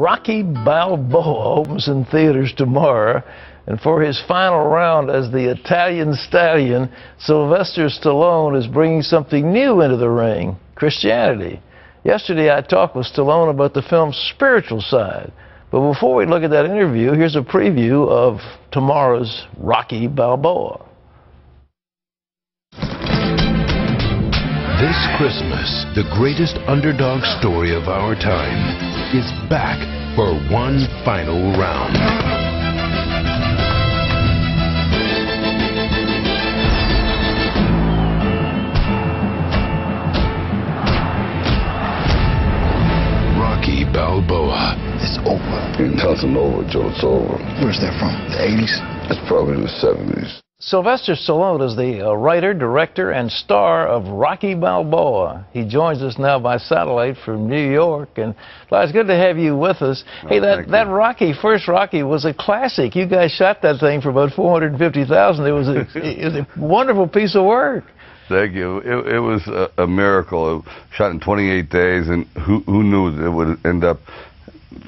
Rocky Balboa opens in theaters tomorrow. And for his final round as the Italian Stallion, Sylvester Stallone is bringing something new into the ring: Christianity. Yesterday I talked with Stallone about the film's spiritual side. But before we look at that interview, here's a preview of tomorrow's Rocky Balboa. This Christmas, the greatest underdog story of our time is back for one final round. Rocky Balboa. It's over. Ain't nothing over, Joe. It's over. Where's that from? The 80s? It's probably in the 70s. Sylvester Stallone is the writer, director, and star of Rocky Balboa. He joins us now by satellite from New York. And it's good to have you with us. Hey, that Rocky, first Rocky, was a classic. You guys shot that thing for about $450,000. It was a wonderful piece of work. Thank you. It was a miracle. It was shot in 28 days, and who knew it would end up,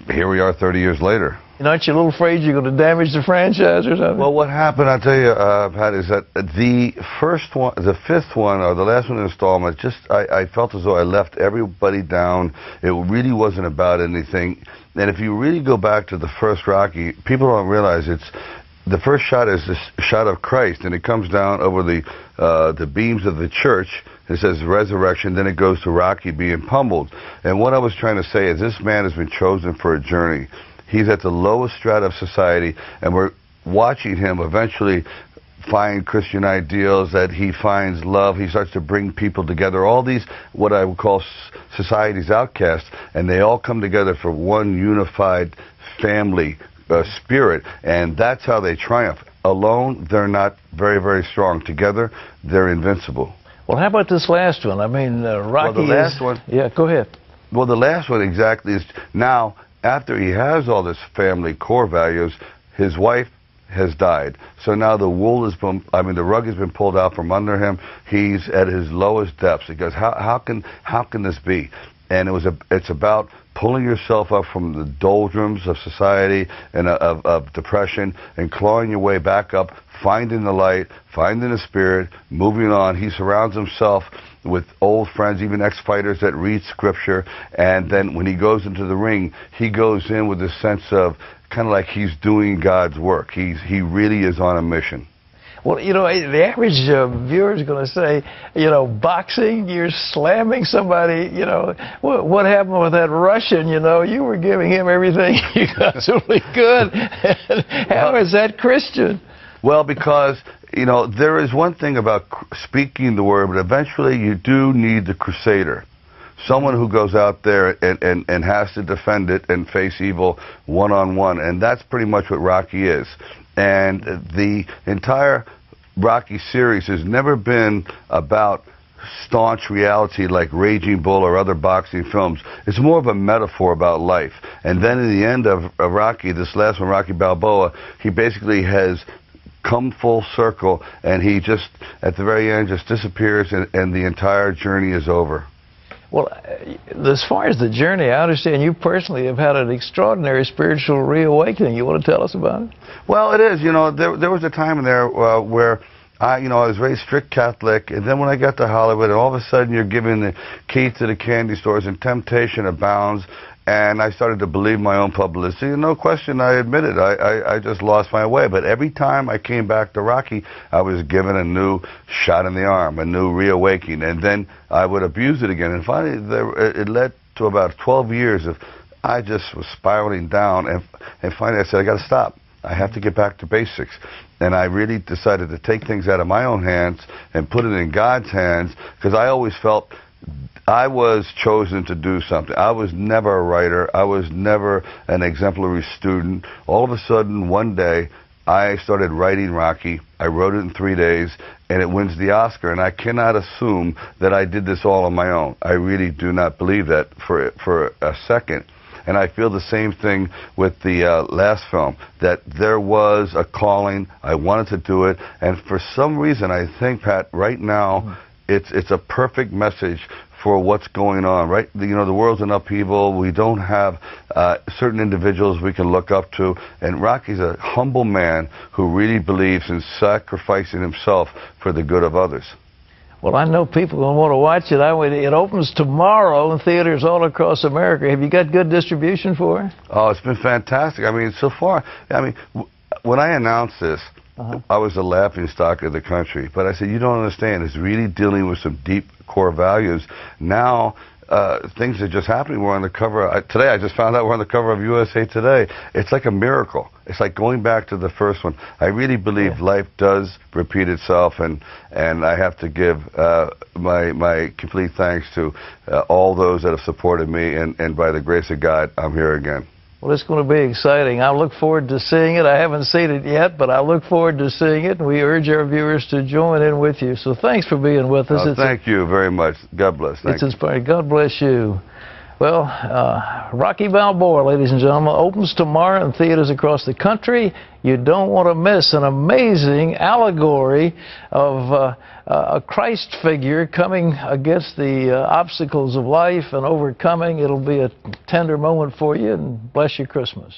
here we are 30 years later. And aren't you a little afraid you're going to damage the franchise or something? Well, what happened, I'll tell you, Pat, is that the first one, the fifth one, or the last one installment, I felt as though I left everybody down. It really wasn't about anything. And if you really go back to the first Rocky, people don't realize the first shot is this shot of Christ, and it comes down over the beams of the church. It says resurrection, then it goes to Rocky being pummeled. And what I was trying to say is this man has been chosen for a journey. He's at the lowest strata of society, and we're watching him eventually find Christian ideals, that he finds love. He starts to bring people together, all these, what I would call society's outcasts, and they all come together for one unified family spirit, and that's how they triumph. Alone, they're not very, very strong. Together, they're invincible. Well, how about this last one? I mean, Rocky well, the last one. Yeah, go ahead. Well, the last one exactly is now, after he has all this family core values, his wife has died. So now the rug has been pulled out from under him. He's at his lowest depths. He goes, how can this be? And it's about pulling yourself up from the doldrums of society and of depression and clawing your way back up, finding the light, finding the spirit, moving on. He surrounds himself with old friends, even ex-fighters that read scripture, and then when he goes into the ring, he goes in with a sense of kind of like he's doing God's work. He really is on a mission. Well, you know, the average viewer is going to say, you know, boxing, you're slamming somebody, you know. What happened with that Russian, you know? You were giving him everything you possibly could. How is that Christian? Well, because, you know, there is one thing about speaking the word, but eventually you do need the crusader. Someone who goes out there and has to defend it and face evil one-on-one. And that's pretty much what Rocky is. And the entire Rocky series has never been about staunch reality like Raging Bull or other boxing films. It's more of a metaphor about life. And then in the end of Rocky, this last one, Rocky Balboa, he basically has come full circle, and he just, at the very end, just disappears, and the entire journey is over. Well, as far as the journey, I understand you personally have had an extraordinary spiritual reawakening. You want to tell us about it? Well, it is. You know, there was a time in there where I was very strict Catholic, and then when I got to Hollywood, and all of a sudden you're given the key to the candy stores, and temptation abounds, and I started to believe my own publicity. And no question, I admit it, I just lost my way. But every time I came back to Rocky, I was given a new shot in the arm, a new reawakening, and then I would abuse it again. And finally, it led to about 12 years of I just was spiraling down, and finally I said, I got to stop. I have to get back to basics. And I really decided to take things out of my own hands and put it in God's hands, because I always felt I was chosen to do something. I was never a writer. I was never an exemplary student. All of a sudden, one day, I started writing Rocky. I wrote it in 3 days, and it wins the Oscar. And I cannot assume that I did this all on my own. I really do not believe that for a second. And I feel the same thing with the last film, that there was a calling. I wanted to do it. And for some reason, I think, Pat, right now, it's a perfect message for what's going on, right? You know, the world's in upheaval. We don't have certain individuals we can look up to. And Rocky's a humble man who really believes in sacrificing himself for the good of others. Well, I know people will want to watch it. It opens tomorrow in theaters all across America. Have you got good distribution for it? Oh, it's been fantastic. I mean, so far, I mean, when I announced this, I was the laughingstock of the country. But I said, you don't understand. It's really dealing with some deep core values. Now, things are just happening. We're on the cover. Today, I just found out we're on the cover of USA Today. It's like a miracle. It's like going back to the first one. I really believe life does repeat itself, and I have to give my complete thanks to all those that have supported me, and by the grace of God, I'm here again. Well, it's going to be exciting. I look forward to seeing it. I haven't seen it yet, but I look forward to seeing it, and we urge our viewers to join in with you. So thanks for being with us. Thank you very much. God bless. It's inspiring. God bless you. Well, Rocky Balboa, ladies and gentlemen, opens tomorrow in theaters across the country. You don't want to miss an amazing allegory of a Christ figure coming against the obstacles of life and overcoming. It'll be a tender moment for you, and bless your Christmas.